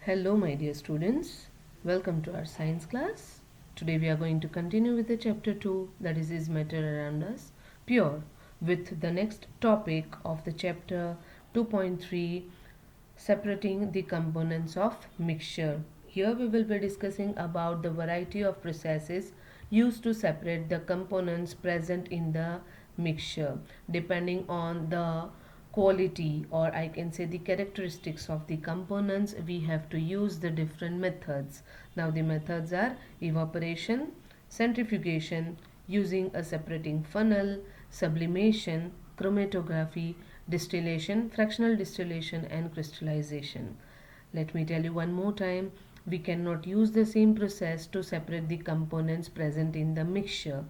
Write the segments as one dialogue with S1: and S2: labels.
S1: Hello, my dear students. Welcome to our science class. Today we are going to continue with the chapter 2, that is matter around us, pure, with the next topic of the chapter 2.3, separating the components of mixture. Here we will be discussing about the variety of processes used to separate the components present in the mixture depending on the quality, or I can say the characteristics of the components. We have to use the different methods. Now the methods are evaporation, centrifugation, using a separating funnel, sublimation, chromatography, distillation, fractional distillation, and crystallization. Let me tell you one more time. We cannot use the same process to separate the components present in the mixture.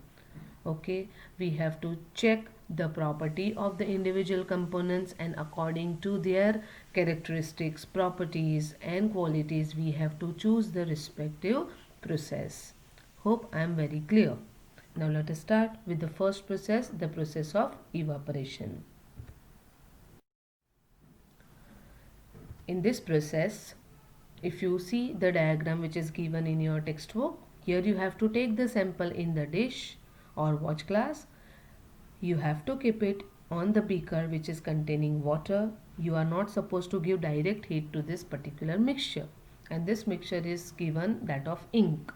S1: Okay, we have to check the property of the individual components, and according to their characteristics, properties and qualities, we have to choose the respective process. Hope I am very clear. Now let us start with the first process, the process of evaporation. In this process, if you see the diagram which is given in your textbook, here you have to take the sample in the dish or watch glass. You have to keep it on the beaker which is containing water. You are not supposed to give direct heat to this particular mixture, and this mixture is given that of ink.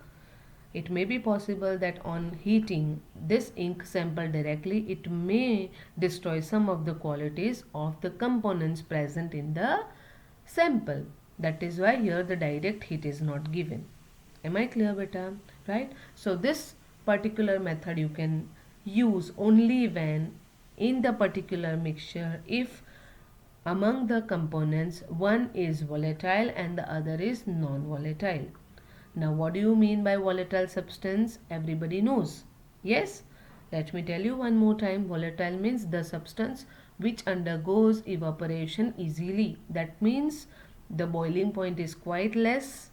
S1: It may be possible that on heating this ink sample directly, it may destroy some of the qualities of the components present in the sample. That is why here the direct heat is not given. Am I clear, beta? Right? So this particular method you can use only when in the particular mixture, if among the components one is volatile and the other is non-volatile. Now what do you mean by volatile substance? Everybody knows. Yes? Let me tell you one more time. Volatile means the substance which undergoes evaporation easily. That means the boiling point is quite less.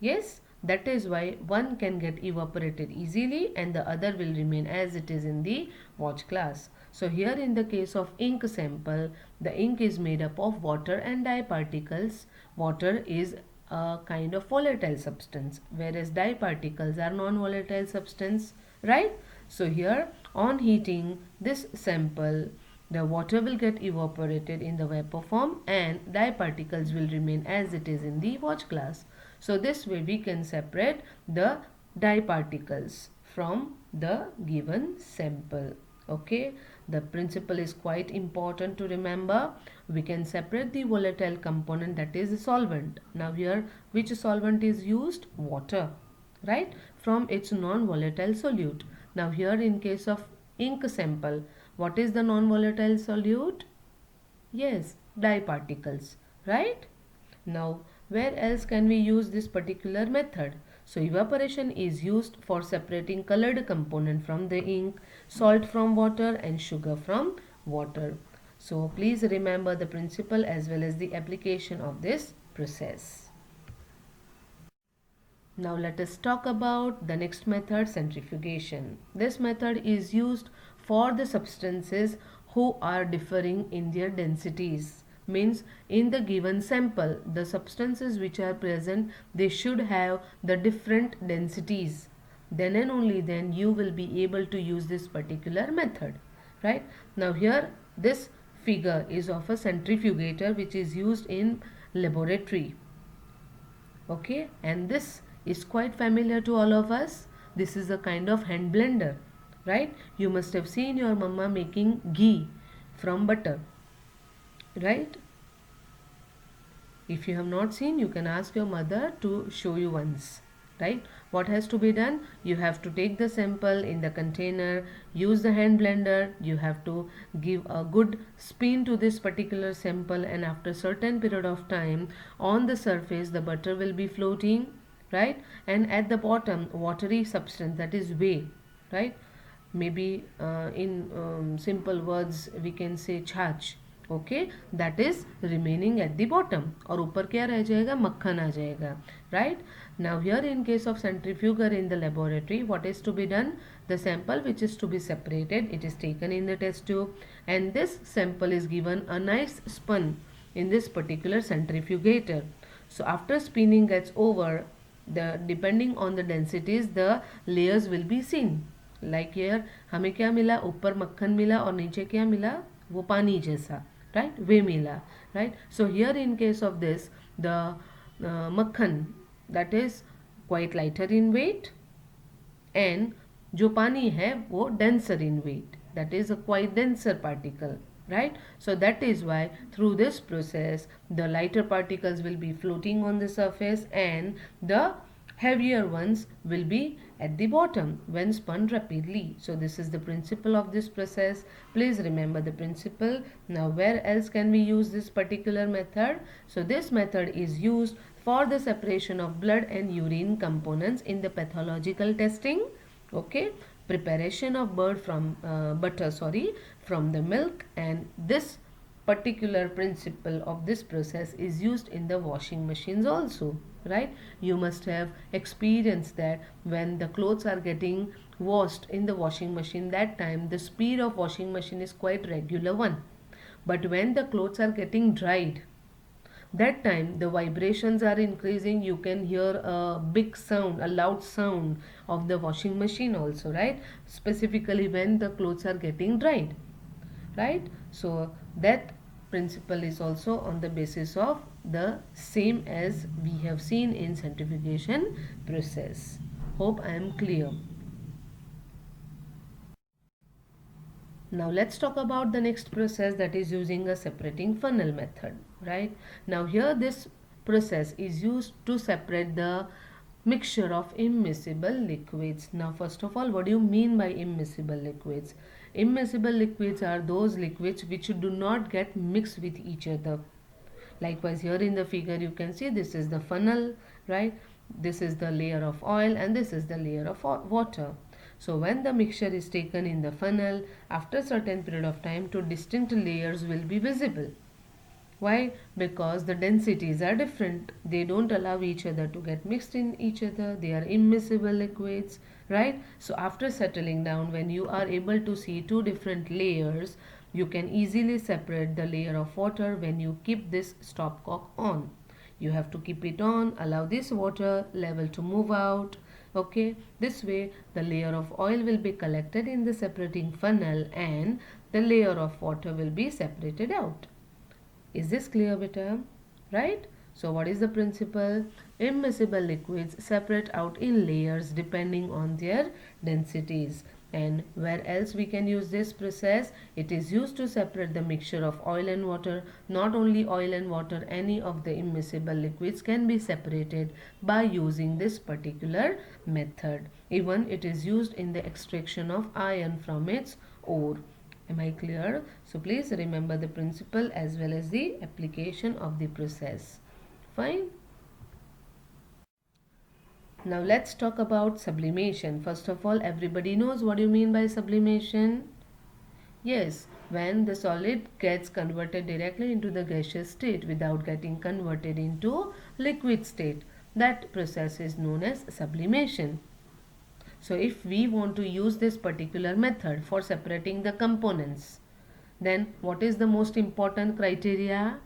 S1: Yes? That is why one can get evaporated easily and the other will remain as it is in the watch glass. So here in the case of ink sample, the ink is made up of water and dye particles. Water is a kind of volatile substance, whereas dye particles are non-volatile substance, right? So here on heating this sample, the water will get evaporated in the vapor form and dye particles will remain as it is in the watch glass. So this way we can separate the dye particles from the given sample. Okay, the principle is quite important to remember. We can separate the volatile component, that is solvent. Now here which solvent is used? Water, right, from its non-volatile solute. Now here in case of ink sample, what is the non-volatile solute? Yes, dye particles, right? Now, where else can we use this particular method? So, evaporation is used for separating colored component from the ink, salt from water and sugar from water. So, please remember the principle as well as the application of this process. Now let us talk about the next method, centrifugation. This method is used for the substances who are differing in their densities. Means in the given sample, the substances which are present, they should have the different densities. Then and only then you will be able to use this particular method. Right? Now here this figure is of a centrifugator which is used in laboratory. Okay, and this is quite familiar to all of us. This is a kind of hand blender, right? You must have seen your mama making ghee from butter, right? If you have not seen, you can ask your mother to show you once, right? What has to be done? You have to take the sample in the container, use the hand blender, you have to give a good spin to this particular sample, and after certain period of time on the surface the butter will be floating, right? And at the bottom watery substance, that is whey, right? Maybe in simple words we can say chaach. Okay, that is remaining at the bottom, और ऊपर क्या रह जाएगा? मक्खन आ जाएगा, right? Now here in case of centrifuger in the laboratory, what is to be done? The sample which is to be separated, it is taken in the test tube, and this sample is given a nice spin in this particular centrifugator. So after spinning gets over, the depending on the densities, the layers will be seen. Like here हमें क्या मिला, ऊपर मक्खन मिला और नीचे क्या मिला, वो पानी जैसा, right, वे मिला, right. So here in case of this, the मक्खन, that is quite lighter in weight, and जो पानी है वो denser in weight, that is a quite denser particle, right. So that is why through this process the lighter particles will be floating on the surface and the heavier ones will be at the bottom when spun rapidly. So this is the principle of this process. Please remember the principle. Now where else can we use this particular method? So this method is used for the separation of blood and urine components in the pathological testing. Okay, preparation of butter from the milk, and this particular principle of this process is used in the washing machines also, right. You must have experienced that when the clothes are getting washed in the washing machine, that time the speed of washing machine is quite regular one, but when the clothes are getting dried, that time the vibrations are increasing, you can hear a big sound, a loud sound of the washing machine also, right, specifically when the clothes are getting dried, right. So that principle is also on the basis of the same as we have seen in centrifugation process. Hope I am clear. Now let's talk about the next process, that is using a separating funnel method, right. Now here this process is used to separate the mixture of immiscible liquids. Now first of all, what do you mean by immiscible liquids? Immiscible liquids are those liquids which do not get mixed with each other. Likewise here in the figure you can see this is the funnel, right, this is the layer of oil and this is the layer of water. So when the mixture is taken in the funnel, after a certain period of time, two distinct layers will be visible. Why? Because the densities are different. They don't allow each other to get mixed in each other. They are immiscible liquids, right? So after settling down, when you are able to see two different layers, you can easily separate the layer of water when you keep this stopcock on. You have to keep it on, allow this water level to move out. Okay, this way the layer of oil will be collected in the separating funnel and the layer of water will be separated out. Is this clear, beta? Right? So what is the principle? Immiscible liquids separate out in layers depending on their densities. And where else we can use this process? It is used to separate the mixture of oil and water. Not only oil and water, any of the immiscible liquids can be separated by using this particular method. Even it is used in the extraction of iron from its ore. Am I clear? So please remember the principle as well as the application of the process. Fine. Now let's talk about sublimation. First of all, everybody knows what you mean by sublimation. Yes, when the solid gets converted directly into the gaseous state without getting converted into liquid state. That process is known as sublimation. So if we want to use this particular method for separating the components, then what is the most important criteria?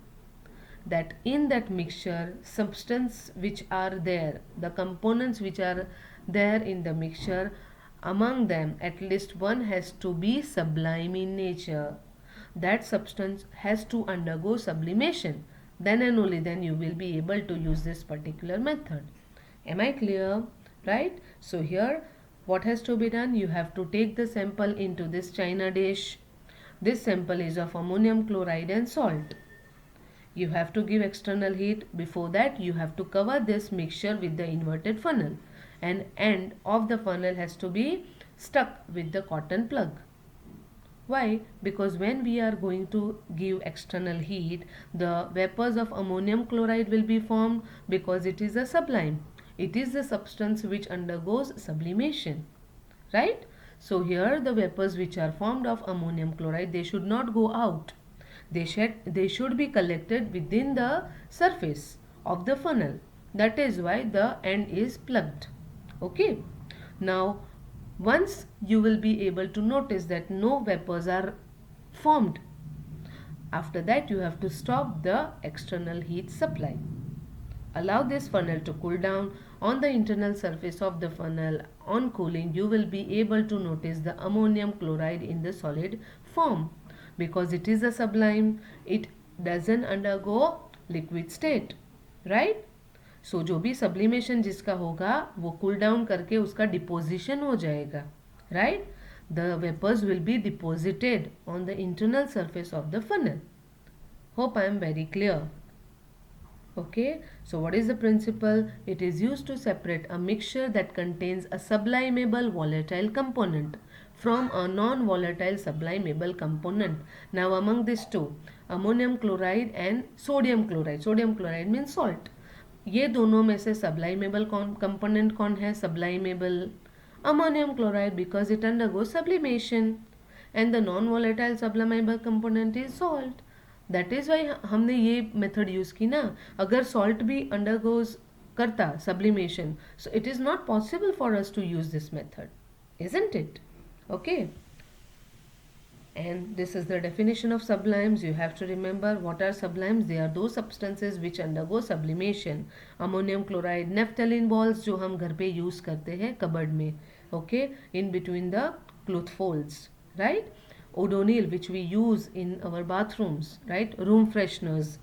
S1: That in that mixture, substance which are there, the components which are there in the mixture, among them at least one has to be sublime in nature. That substance has to undergo sublimation. Then and only then you will be able to use this particular method. Am I clear? Right? So here what has to be done? You have to take the sample into this china dish. This sample is of ammonium chloride and salt. You have to give external heat. Before that you have to cover this mixture with the inverted funnel, and end of the funnel has to be stuck with the cotton plug. Why? Because when we are going to give external heat, the vapors of ammonium chloride will be formed because it is a sublime. It is the substance which undergoes sublimation, right? So here the vapors which are formed of ammonium chloride, they should not go out. They should be collected within the surface of the funnel. That is why the end is plugged. Okay. Now once you will be able to notice that no vapors are formed, after that you have to stop the external heat supply. Allow this funnel to cool down. On the internal surface of the funnel, on cooling, you will be able to notice the ammonium chloride in the solid form. Because it is a sublime, it doesn't undergo liquid state, right? सो जो भी sublimation जिसका होगा वो cool down करके उसका deposition हो जाएगा, right? The vapours will be deposited on the internal surface of the funnel. Hope I am very clear. Okay, so what is the principle? It is used to separate a mixture that contains a sublimable volatile component from a non-volatile sublimable component. Now among these two, ammonium chloride and sodium chloride. Sodium chloride means salt. ये दोनों में से sublimable component कौन है? Sublimable ammonium chloride because it undergoes sublimation, and the non-volatile sublimable component is salt. That is why हमने ये method use की ना. अगर सॉल्ट भी अंडरगोज करता sublimation, so it is not possible for us to use this method, isn't it? Okay, and this is the definition of sublimes. You have to remember what are sublimes. They are those substances which undergo sublimation. Ammonium chloride, naphthalene balls जो हम घर पे use करते हैं cupboard में, okay, in between the cloth folds, right? Odonil which we use in our bathrooms, right? Room fresheners,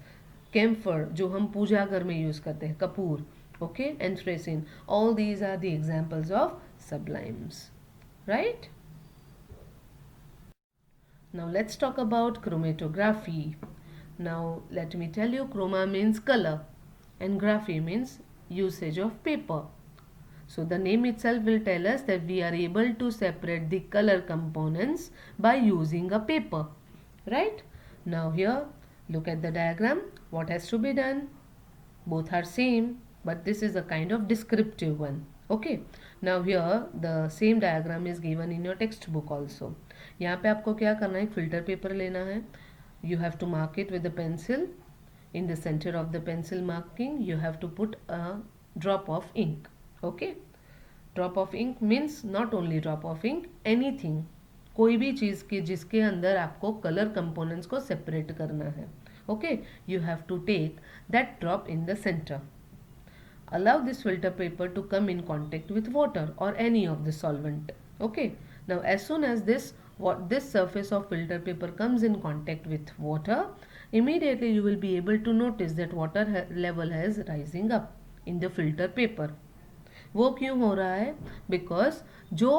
S1: camphor जो हम पूजा घर में यूज़ करते हैं, Kapoor, okay, anthracene. All these are the examples of sublimes, right? Now let's talk about chromatography. Now let me tell you, chroma means color and graphy means usage of paper. So the name itself will tell us that we are able to separate the color components by using a paper, right? Now here, look at the diagram. What has to be done? Both are same, but this is a kind of descriptive one. Okay. Now here the same diagram is given in your textbook also. यहाँ पे आपको क्या करना है? Filter paper लेना है. You have to mark it with the pencil. In the center of the pencil marking, you have to put a drop of ink. Okay, drop of ink means not only drop of ink, anything, कोई भी चीज़ की जिसके अंदर आपको colour components को separate करना है. Okay, you have to take that drop in the centre. Allow this filter paper to come in contact with water or any of the solvent. Okay, now as soon as this surface of filter paper comes in contact with water, immediately you will be able to notice that water level has rising up in the filter paper. वो क्यों हो रहा है? Because जो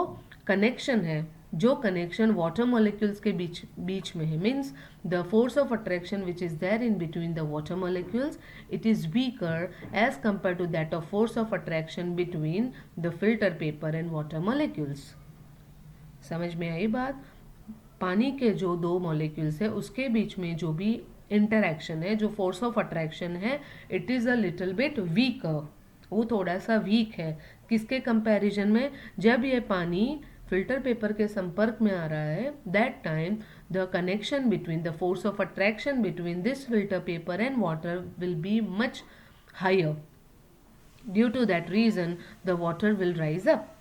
S1: connection water molecules के बीच में है, means the force of attraction which is there in between the water molecules, it is weaker as compare to that of force of attraction between the filter paper and water molecules. समझ में आई बात? पानी के जो दो molecules है उसके बीच में जो भी इंटरैक्शन है, जो फोर्स ऑफ अट्रैक्शन है, it is a little bit weaker. वो थोड़ा सा वीक है. किसके कंपैरिजन में? जब ये पानी फिल्टर पेपर के संपर्क में आ रहा है, that time the connection between the force of attraction between this filter paper and water will be much higher. Due to that reason the water will rise up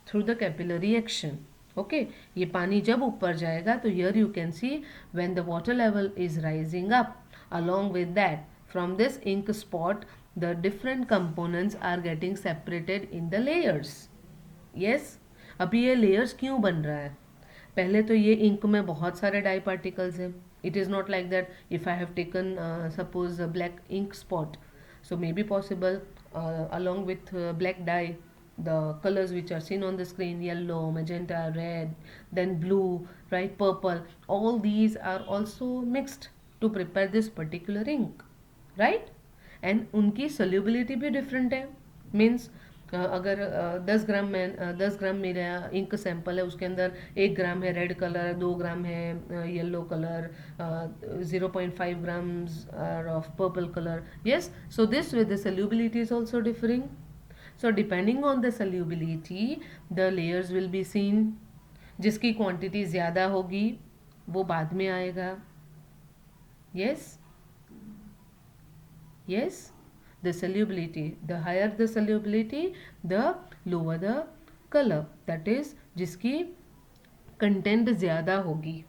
S1: through the capillary action. Okay, ये पानी जब ऊपर जाएगा तो here you can see when the water level is rising up, along with that from this ink spot the different components are getting separated in the layers. yes, अभी ये layers क्यों बन रहा है? पहले तो ये ink में बहुत सारे डाई पार्टिकल्स हैं. It is not like that if I have taken suppose a black ink spot, so may be possible along with black dye, the colors which are seen on the screen, yellow, magenta, red, then blue, right, purple, all these are also mixed to prepare this particular ink, right? And उनकी solubility भी different है. Means अगर 10 ग्राम मेरा ink sample है, उसके अंदर 1 ग्राम है red colour, 2 gram है yellow colour, 0.5 grams are of purple colour. Yes, so this with the solubility is also differing. So depending on the solubility the layers will be seen. जिसकी quantity ज़्यादा होगी वो बाद में आएगा. yes yes, the solubility, the higher the solubility the lower the color, that is जिसकी content ज़्यादा होगी,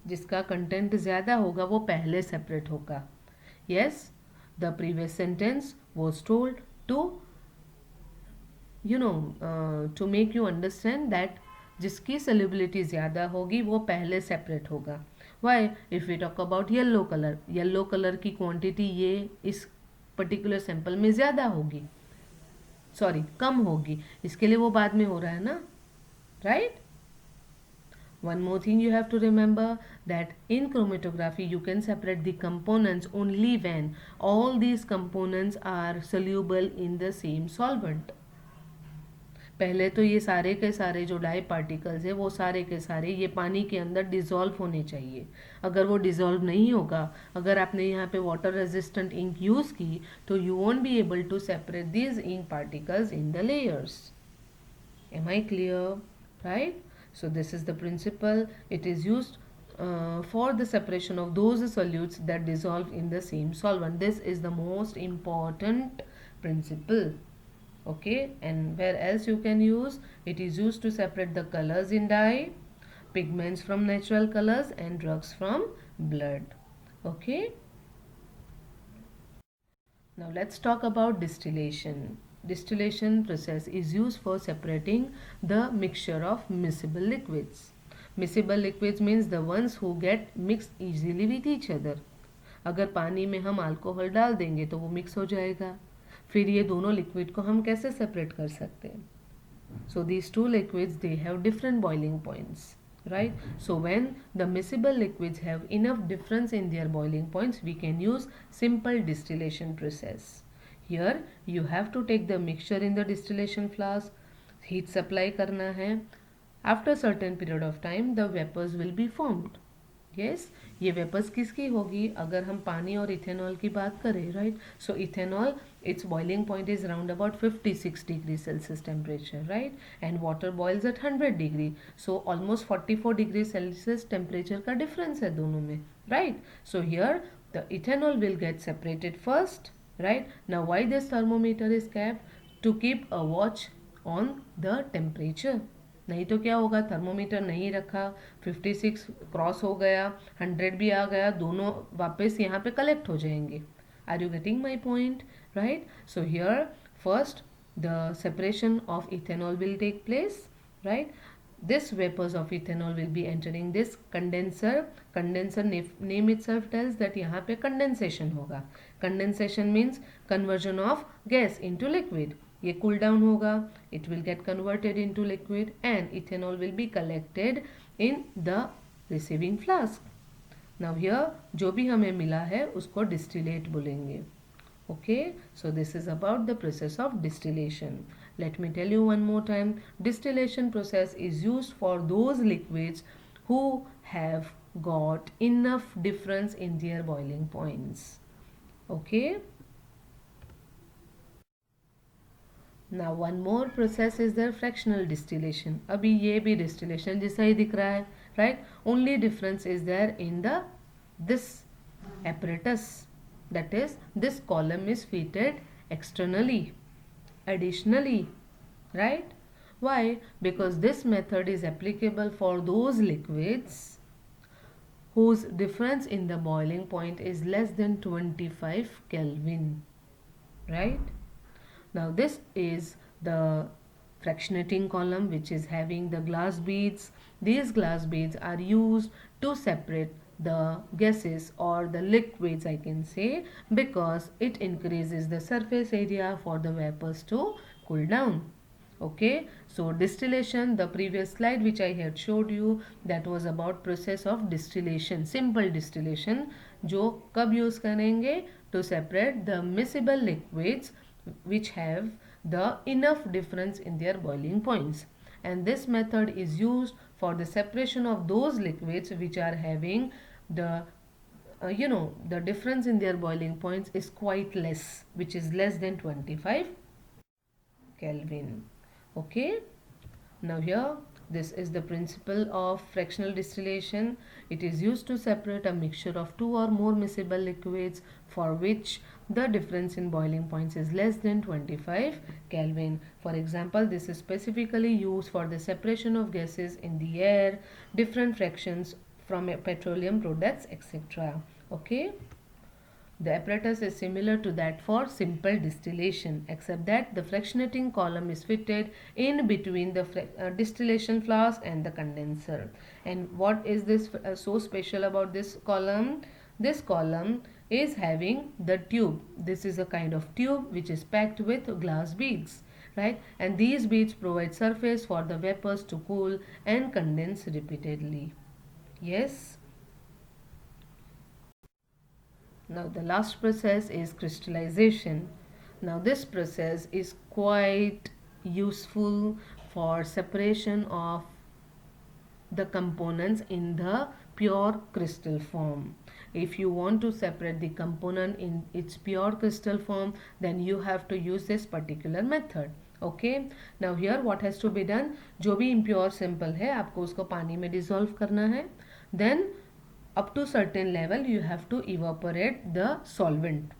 S1: जिसका कंटेंट ज़्यादा होगा वो पहले सेपरेट होगा. yes, The previous sentence was told to to make you understand that जिसकी solubility ज़्यादा होगी वो पहले separate होगा. Why? If we talk about yellow color की quantity ये इस particular sample में ज़्यादा होगी, सॉरी कम होगी, इसके लिए वो बाद में हो रहा है ना, right? One more thing you have to remember, that in chromatography you can separate the components only when all these components are soluble in the same solvent. पहले तो ये सारे के सारे जो डाई पार्टिकल्स है वो सारे के सारे ये पानी के अंदर डिज़ोल्व होने चाहिए. अगर वो डिज़ोल्व नहीं होगा, अगर आपने यहाँ पे वाटर रेजिस्टेंट इंक यूज़ की, तो you won't be able to separate these ink particles in the layers. Am I clear? Right? So this is the principle. It is used for the separation of those solutes that dissolve in the same solvent. This is the most important principle. Okay, and where else you can use? It is used to separate the colors in dye, pigments from natural colors, and drugs from blood. Okay. Now let's talk about distillation. Distillation process is used for separating the mixture of miscible liquids. Miscible liquids means the ones who get mixed easily with each other. अगर पानी में हम alcohol डाल देंगे तो वो mix हो जाएगा. फिर ये दोनों लिक्विड को हम कैसे सेपरेट कर सकते हैं? So these two liquids, they have different boiling points, right? So when the miscible liquids have enough difference in their boiling points, we can use simple distillation process. Here you have to take the mixture in the distillation flask, heat supply करना है. After certain period of time, the vapors will be formed. Yes, ये vapours किसकी होगी? अगर हम पानी और ethanol की बात करें, right? So ethanol, its boiling point is around about 56 degrees Celsius temperature, right? And water boils at 100 degree. So almost 44 degrees Celsius temperature का difference है दोनों में, right? So here the ethanol will get separated first, right? Now why this thermometer is kept? To keep a watch on the temperature. नहीं तो क्या होगा, thermometer नहीं रखा, 56 क्रॉस हो गया, 100 भी आ गया, दोनों वापस यहाँ पे कलेक्ट हो जाएंगे. Are you getting my point? Right. So here first the separation of ethanol will take place, right. This vapors of ethanol will be entering this condenser. Condenser name itself tells that यहाँ पे condensation होगा. Condensation means conversion of gas into liquid. ये cool down होगा, it will get converted into liquid and ethanol will be collected in the receiving flask. Now here जो भी हमें मिला है उसको distillate बोलेंगे. Okay, so this is about the process of distillation. Let me tell you one more time. Distillation process is used for those liquids who have got enough difference in their boiling points. Okay. Now one more process is the fractional distillation. अभी ये भी distillation जैसा ही दिख रहा है, right? Only difference is there in the this apparatus. That is, this column is fitted externally, additionally, right? Why? Because this method is applicable for those liquids whose difference in the boiling point is less than 25 Kelvin, right? Now this is the fractionating column which is having the glass beads. These glass beads are used to separate the gases or the liquids, I can say, because it increases the surface area for the vapors to cool down. Okay, so distillation, the previous slide which I had showed you, that was about process of distillation, simple distillation, जो कब use करेंगे? To separate the miscible liquids which have the enough difference in their boiling points. And this method is used for the separation of those liquids which are having the the difference in their boiling points is quite less, which is less than 25 Kelvin. Okay, now here this is the principle of fractional distillation. It is used to separate a mixture of two or more miscible liquids for which the difference in boiling points is less than 25 Kelvin. For example, this is specifically used for the separation of gases in the air, different fractions from petroleum products, etc. Okay. The apparatus is similar to that for simple distillation, except that the fractionating column is fitted in between the distillation flask and the condenser. And what is this so special about this column? This column is having the tube. This is a kind of tube which is packed with glass beads, right? And these beads provide surface for the vapors to cool and condense repeatedly. Yes. Now the last process is crystallization. Now this process is quite useful for separation of the components in the pure crystal form. If you want to separate the component in its pure crystal form, then you have to use this particular method. Okay, now here what has to be done? जो भी impure sample है आपको उसको पानी में dissolve करना है. Then up to certain level you have to evaporate the solvent,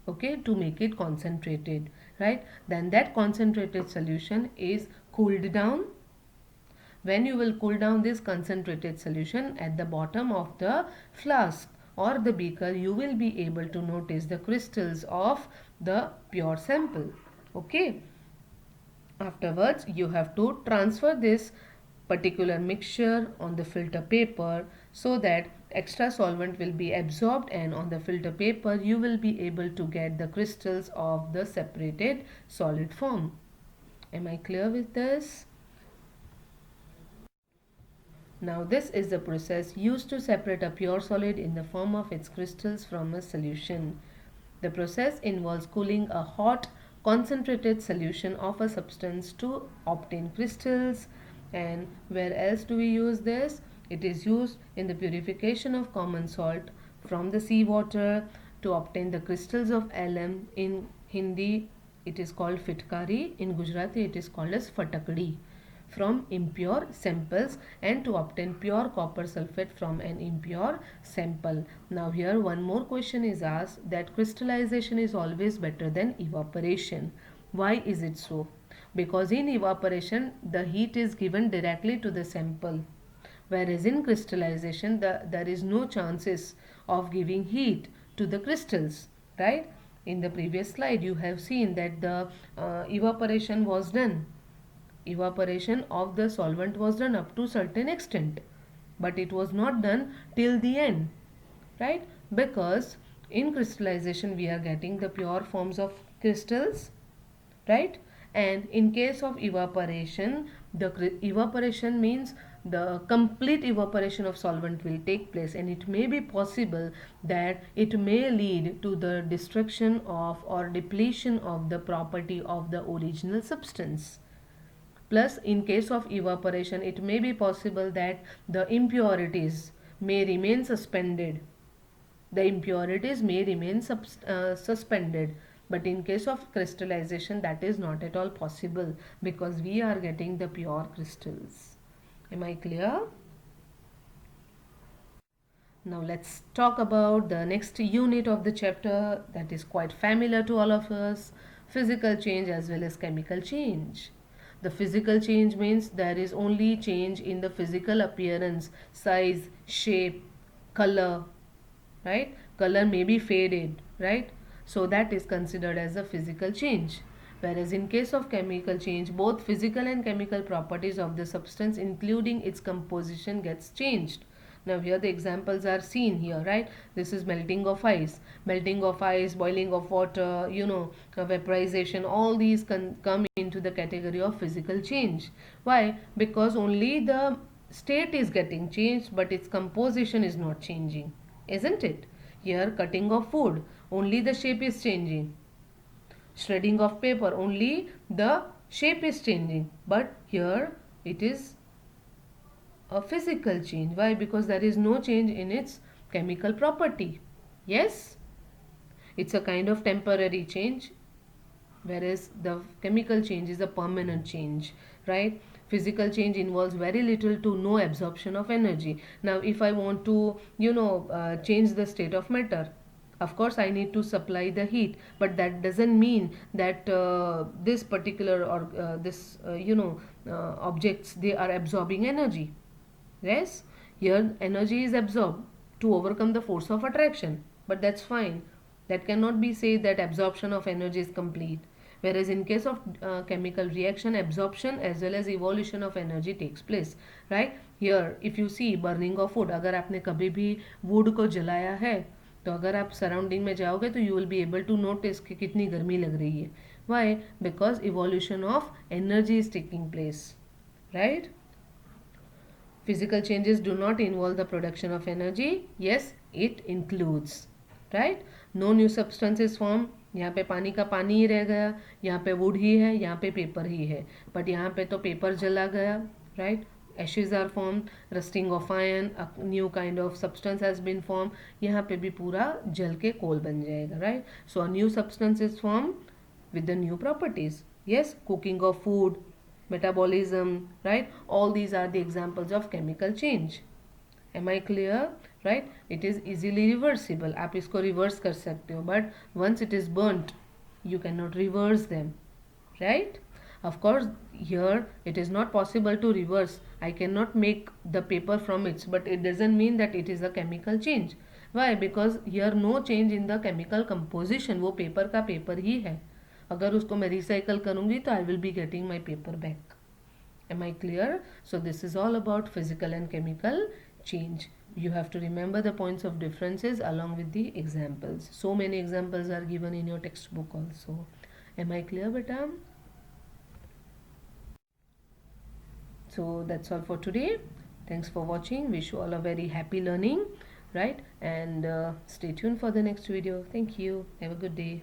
S1: okay, to make it concentrated, right? Then that concentrated solution is cooled down. When you will cool down this concentrated solution at the bottom of the flask or the beaker, you will be able to notice the crystals of the pure sample. Okay, afterwards you have to transfer this particular mixture on the filter paper so that extra solvent will be absorbed, and on the filter paper you will be able to get the crystals of the separated solid form. Am I clear with this? Now this is the process used to separate a pure solid in the form of its crystals from a solution. The process involves cooling a hot concentrated solution of a substance to obtain crystals. And where else do we use this? It is used in the purification of common salt from the seawater to obtain the crystals of alum. In Hindi it is called fitkari, in Gujarati it is called as fatakdi, from impure samples, and to obtain pure copper sulfate from an impure sample. Now here one more question is asked, that crystallization is always better than evaporation. Why is it so? Because in evaporation the heat is given directly to the sample, whereas in crystallization there is no chances of giving heat to the crystals, right? In the previous slide you have seen that the evaporation was done. Evaporation of the solvent was done up to certain extent, but it was not done till the end, right? Because in crystallization we are getting the pure forms of crystals, right? And in case of evaporation, the evaporation means the complete evaporation of solvent will take place, and it may be possible that it may lead to the destruction of or depletion of the property of the original substance. Plus, in case of evaporation, it may be possible that the impurities may remain suspended. The impurities may remain suspended. But in case of crystallization, that is not at all possible because we are getting the pure crystals. Am I clear? Now let's talk about the next unit of the chapter that is quite familiar to all of us, physical change as well as chemical change. The physical change means there is only change in the physical appearance, size, shape, color, right? Color may be faded, right? So that is considered as a physical change. Whereas in case of chemical change, both physical and chemical properties of the substance including its composition gets changed. Now here the examples are seen here, right? This is melting of ice, boiling of water, vaporization. All these come into the category of physical change. Why? Because only the state is getting changed but its composition is not changing, isn't it? Here cutting of food, only the shape is changing. Shredding of paper, only the shape is changing. But here it is a physical change. Why? Because there is no change in its chemical property. Yes? It's a kind of temporary change, whereas the chemical change is a permanent change, right? Physical change involves very little to no absorption of energy. Now if I want to change the state of matter, of course I need to supply the heat, but that doesn't mean that this particular or objects, they are absorbing energy. Yes, here energy is absorbed to overcome the force of attraction, but that's fine. That cannot be said that absorption of energy is complete. Whereas in case of chemical reaction, absorption as well as evolution of energy takes place, right? Here if you see burning of wood, अगर आपने कभी भी wood को जलाया है तो अगर आप सराउंडिंग में जाओगे तो you will be able to notice कि कितनी गर्मी लग रही है. Why? Because evolution of energy is taking place, right? Physical changes do not involve the production of energy. Yes, it includes, right? No new substance is formed. यहाँ पे पानी का पानी ही रह गया, यहाँ पे वुड ही है, यहाँ पे पेपर ही है, बट यहाँ पे तो पेपर जला गया, right? Ashes are formed, rusting of iron, a new kind of substance has been formed. यहाँ पे भी पूरा जल के कोल बन जाएगा, right? So a new substance is formed with the new properties. Yes, cooking of food, metabolism, right? All these are the examples of chemical change. Am I clear? Right? It is easily reversible. आप इसको reverse कर सकते हो, but once it is burnt, you cannot reverse them, right? Of course, here it is not possible to reverse. I cannot make the paper from it, but it doesn't mean that it is a chemical change. Why? Because here no change in the chemical composition. वो paper का paper ही है. अगर उसको मैं recycle करूँगी तो I will be getting my paper back. Am I clear? So this is all about physical and chemical change. You have to remember the points of differences along with the examples. So many examples are given in your textbook also. Am I clear, beta? So that's all for today. Thanks for watching. Wish you all a very happy learning, right? And stay tuned for the next video. Thank you. Have a good day.